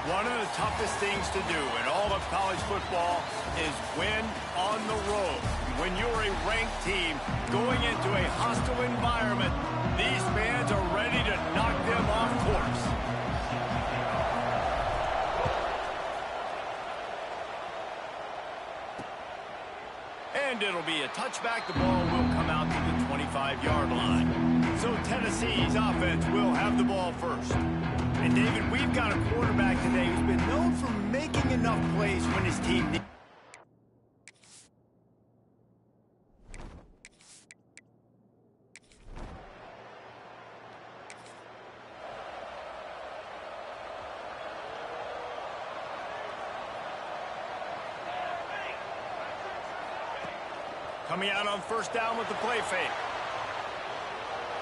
One of the toughest things to do in all of college football is win on the road. When you're a ranked team going into a hostile environment, these fans are ready to knock them off course. And it'll be a touchback. The ball will come out to the 25-yard line. So Tennessee's offense will have the ball first. And, David, we've got a quarterback today who's been known for making enough plays when his team needs. Coming out on first down with the play fake.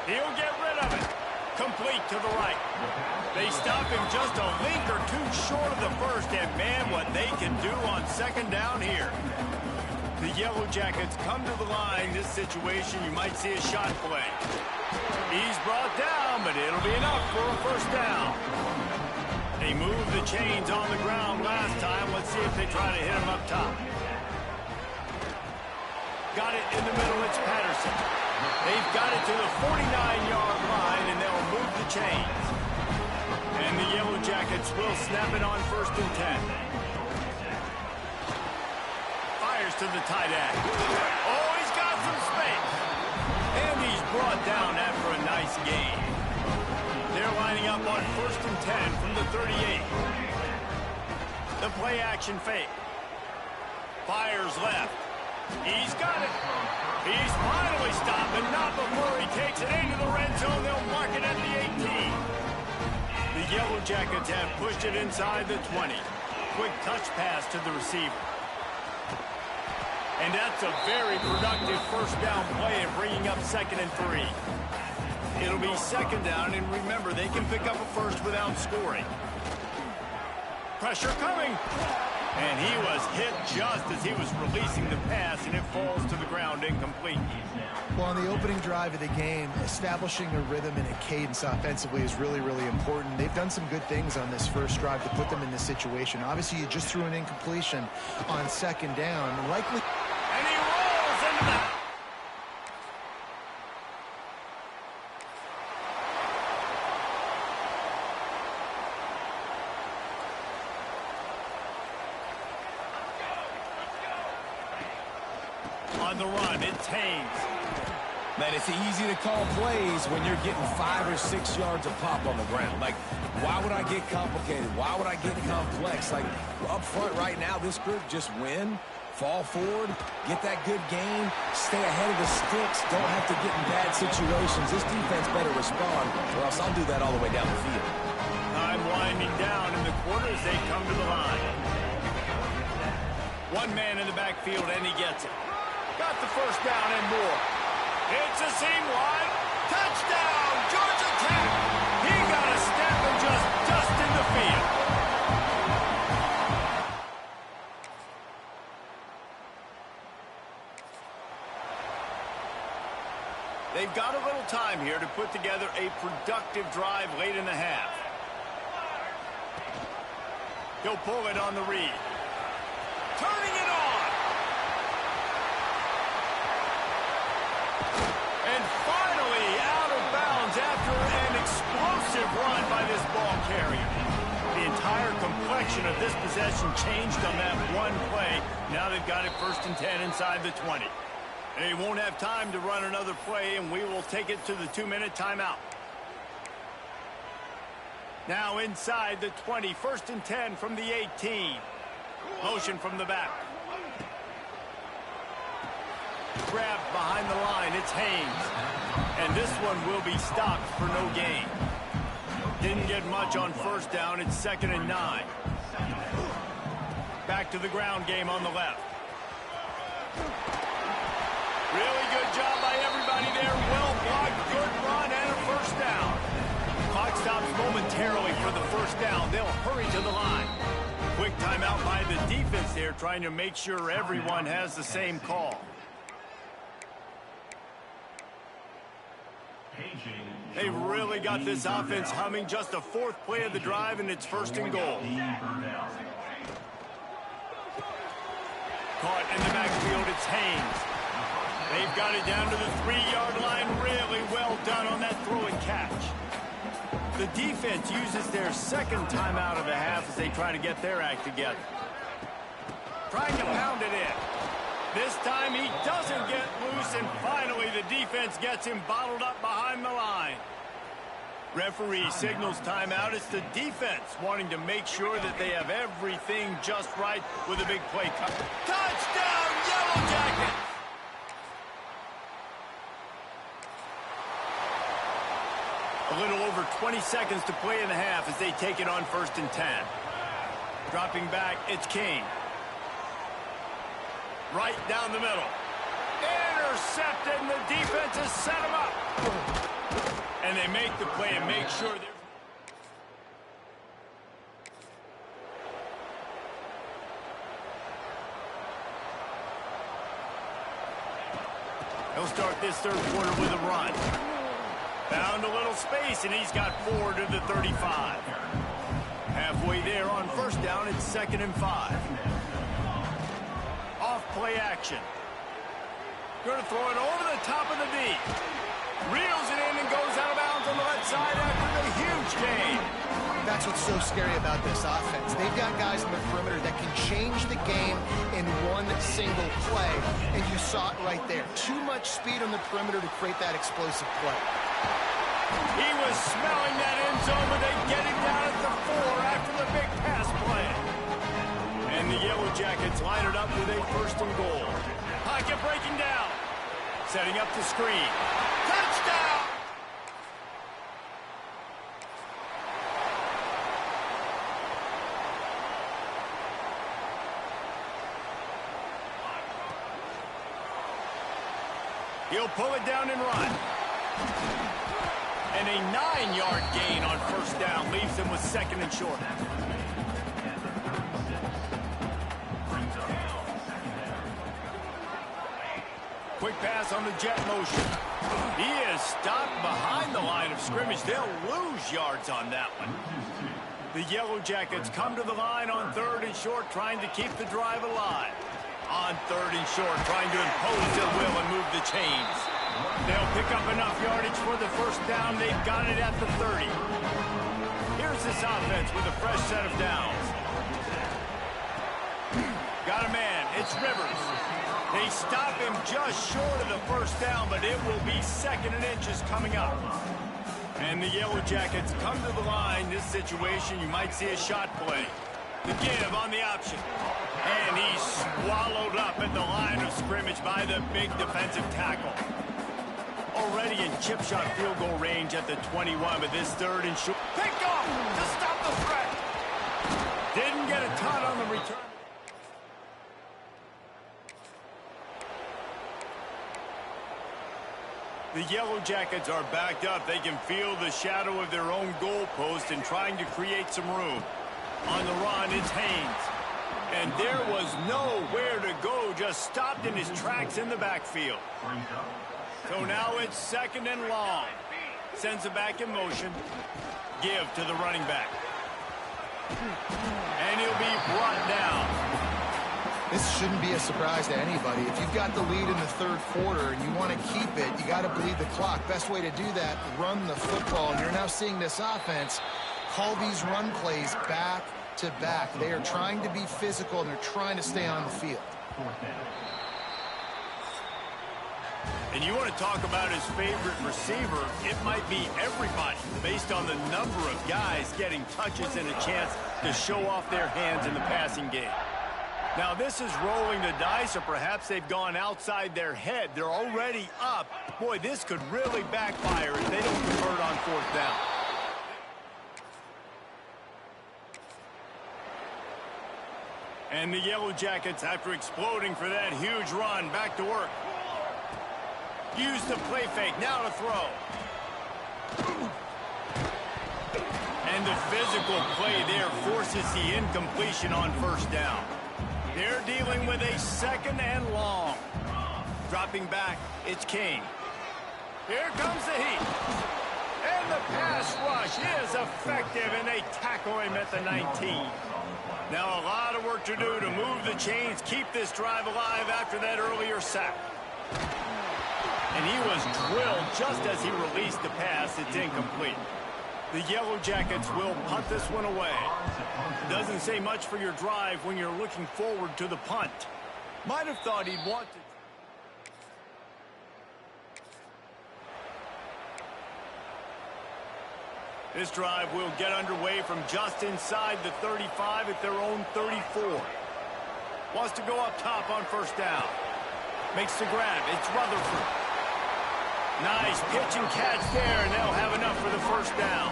He'll get rid of it. Complete to the right. They stop him just a link or two short of the first, and man, what they can do on second down here. The Yellow Jackets come to the line. This situation, you might see a shot play. He's brought down, but it'll be enough for a first down. They moved the chains on the ground last time. Let's see if they try to hit him up top. Got it in the middle. It's Patterson. They've got it to the 49-yard line, and they'll move the chains. And the Yellow Jackets will snap it on first and 10. Fires to the tight end. Oh, he's got some space. And he's brought down after a nice gain. They're lining up on first and 10 from the 38. The play action fake. Fires left. He's got it. He's finally stopped, but not before he takes it into the red zone. They'll mark it at the 18. The Yellow Jackets have pushed it inside the 20. Quick touch pass to the receiver. And that's a very productive first down play in bringing up second and 3. It'll be second down, and remember, they can pick up a first without scoring. Pressure coming. And he was hit just as he was releasing the pass, and it falls to the ground incomplete. Well, on the opening drive of the game, establishing a rhythm and a cadence offensively is really, really important. They've done some good things on this first drive to put them in this situation. Obviously, you just threw an incompletion on second down. Likely. And he rolls into that. On the run, it's Haynes. Man, it's easy to call plays when you're getting 5 or 6 yards of pop on the ground. Like, why would I get complicated? Why would I get complex? Like, up front right now, this group just win, fall forward, get that good gain, stay ahead of the sticks, don't have to get in bad situations. This defense better respond, or else I'll do that all the way down the field. Time winding down in the quarter as they come to the line. One man in the backfield, and he gets it. Got the first down and more. It's a seam wide. Touchdown, Georgia Tech. He got a step and just dusted the field. They've got a little time here to put together a productive drive late in the half. He'll pull it on the read. Turning it on. And finally out of bounds after an explosive run by this ball carrier. The entire complexion of this possession changed on that one play. Now they've got it first and 10 inside the 20. They won't have time to run another play, and we will take it to the 2-minute timeout. Now inside the 20, first and 10 from the 18. Motion from the back. Grabbed behind the line, it's Haynes. And this one will be stopped for no gain. Didn't get much on first down, it's second and 9. Back to the ground game on the left. Really good job by everybody there. Well blocked, good run, and a first down. Clock stops momentarily for the first down. They'll hurry to the line. Quick timeout by the defense there, trying to make sure everyone has the same call. Paging They've really got this offense humming. Just the fourth play of the drive, and it's first and goal. Caught in the backfield, it's Haynes. They've got it down to the 3-yard line. Really well done on that throw and catch. The defense uses their second timeout of the half as they try to get their act together. Trying to pound it in. This time he doesn't get loose, and finally the defense gets him bottled up behind the line. Referee signals timeout. It's the defense wanting to make sure that they have everything just right with a big play cut. Touchdown, Yellow Jackets! A little over 20 seconds to play in the half as they take it on 1st and 10. Dropping back, it's King. Right down the middle. Intercepted, and the defense has set him up. And they make the play and make sure they're... He'll start this third quarter with a run. Found a little space, and he's got 4 to the 35. Halfway there on 1st down, it's 2nd and 5. Off-play action. Going to throw it over the top of the D. Reels it in and goes out of bounds on the left side after the huge gain. That's what's so scary about this offense. They've got guys in the perimeter that can change the game in one single play, and you saw it right there. Too much speed on the perimeter to create that explosive play. He was smelling that end zone, but they get him down at the 4 after the big pass play. And the Yellow Jackets line it up with a 1st and goal. Pocket breaking down. Setting up the screen. Touchdown! He'll pull it down and run. And a 9-yard gain on 1st down leaves him with 2nd and short. Quick pass on the jet motion. He is stopped behind the line of scrimmage. They'll lose yards on that one. The Yellow Jackets come to the line on 3rd and short, trying to keep the drive alive. On 3rd and short, trying to impose their will and move the chains. They'll pick up enough yardage for the 1st down. They've got it at the 30. Here's this offense with a fresh set of downs. Got a man. It's Rivers. They stop him just short of the 1st down, but it will be 2nd and inches coming up. And the Yellow Jackets come to the line. This situation, you might see a shot play. The give on the option. And he's swallowed up at the line of scrimmage by the big defensive tackle. Already in chip shot field goal range at the 21, but this 3rd and short. Picked off to stop the threat. Didn't get a ton on the return. The Yellow Jackets are backed up. They can feel the shadow of their own goalpost and trying to create some room. On the run, it's Haynes. And there was nowhere to go, just stopped in his tracks in the backfield. So now it's 2nd and long. Sends it back in motion. Give to the running back. And he'll be brought down. This shouldn't be a surprise to anybody. If you've got the lead in the 3rd quarter and you want to keep it, you got to bleed the clock. Best way to do that, run the football. And you're now seeing this offense call these run plays back to back. They are trying to be physical, and they're trying to stay on the field. And you want to talk about his favorite receiver, it might be everybody, based on the number of guys getting touches and a chance to show off their hands in the passing game. Now, this is rolling the dice, or perhaps they've gone outside their head. They're already up. Boy, this could really backfire if they don't convert on 4th down. And the Yellow Jackets, after exploding for that huge run, back to work. Use the play fake, now to throw. And the physical play there forces the incompletion on 1st down. They're dealing with a 2nd and long. Dropping back, it's King. Here comes the heat. And the pass rush is effective, and they tackle him at the 19. Now a lot of work to do to move the chains, keep this drive alive after that earlier sack. And he was drilled just as he released the pass. It's incomplete. The Yellow Jackets will punt this one away. Doesn't say much for your drive when you're looking forward to the punt. Might have thought he'd want to. This drive will get underway from just inside the 35 at their own 34. Wants to go up top on first down. Makes the grab. It's Rutherford. Nice pitch and catch there, and they'll have enough for the first down.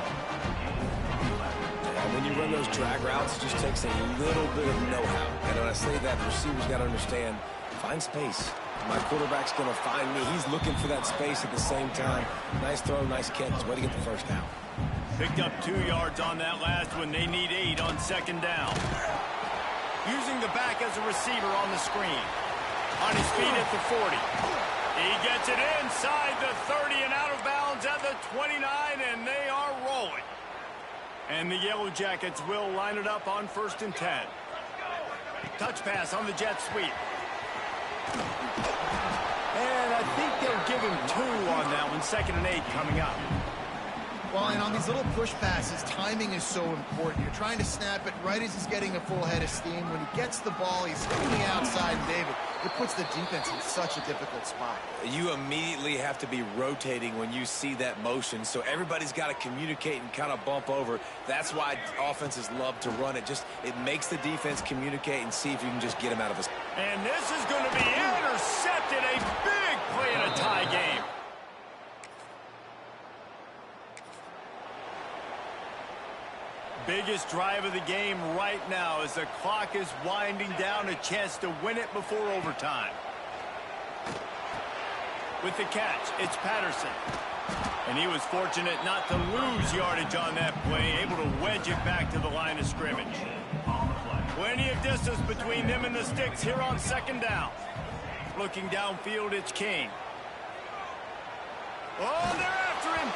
And when you run those drag routes, it just takes a little bit of know-how. And when I say that, the receiver's got to understand, find space. My quarterback's going to find me. He's looking for that space at the same time. Nice throw, nice catch. Way to get the first down. Picked up 2 yards on that last one. They need 8 on second down. Using the back as a receiver on the screen. On his feet at the 40. He gets it inside the 30 and out of bounds at the 29, and they are rolling. And the Yellow Jackets will line it up on 1st and 10. Touch pass on the jet sweep. And I think they'll give him 2 on that one. 2nd and 8 coming up. Well, and on these little push passes, timing is so important. You're trying to snap it right as he's getting a full head of steam. When he gets the ball, he's hitting the outside, and David, it puts the defense in such a difficult spot. You immediately have to be rotating when you see that motion, so everybody's got to communicate and kind of bump over. That's why offenses love to run it. It makes the defense communicate and see if you can just get him out of his... And this is going to be intercepted. A big play in a tie game. Biggest drive of the game right now as the clock is winding down, a chance to win it before overtime. With the catch, it's Patterson. And he was fortunate not to lose yardage on that play, able to wedge it back to the line of scrimmage. Plenty of distance between them and the sticks here on 2nd down. Looking downfield, it's King. Oh, they're after him.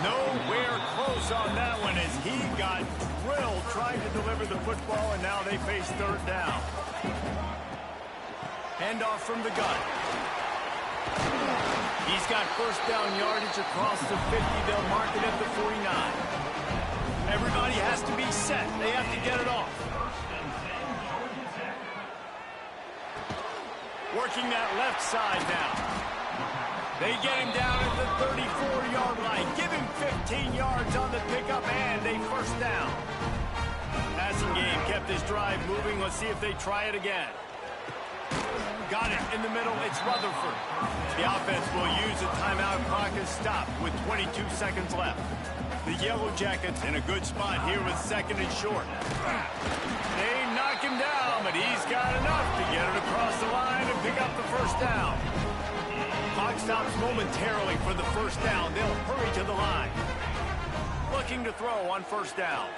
Nowhere close on that one as he got drilled trying to deliver the football, and now they face 3rd down. Handoff from the gun. He's got 1st down yardage across the 50. They'll mark it at the 49. Everybody has to be set. They have to get it off. Working that left side now. They get him down at the 34-yard line. Give him 15 yards on the pickup and a 1st down. Passing game kept this drive moving. Let's see if they try it again. Got it in the middle. It's Rutherford. The offense will use a timeout. Clock is stopped with 22 seconds left. The Yellow Jackets in a good spot here with 2nd and short. They knock him down, but he's got enough to get it across the line and pick up the 1st down. Clock stops momentarily for the 1st down. They'll hurry to the line. Looking to throw on 1st down.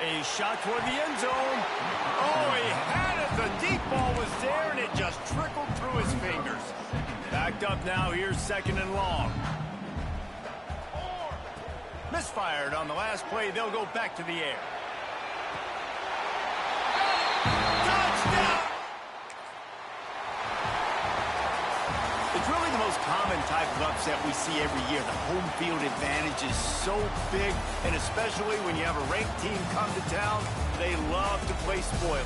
A shot toward the end zone. Oh, he had it. The deep ball was there, and it just trickled through his fingers. Backed up now. Here's 2nd and long. Misfired on the last play. They'll go back to the air. Touchdown! It's really the most common type of upset we see every year. The home field advantage is so big, and especially when you have a ranked team come to town, they love to play spoiler.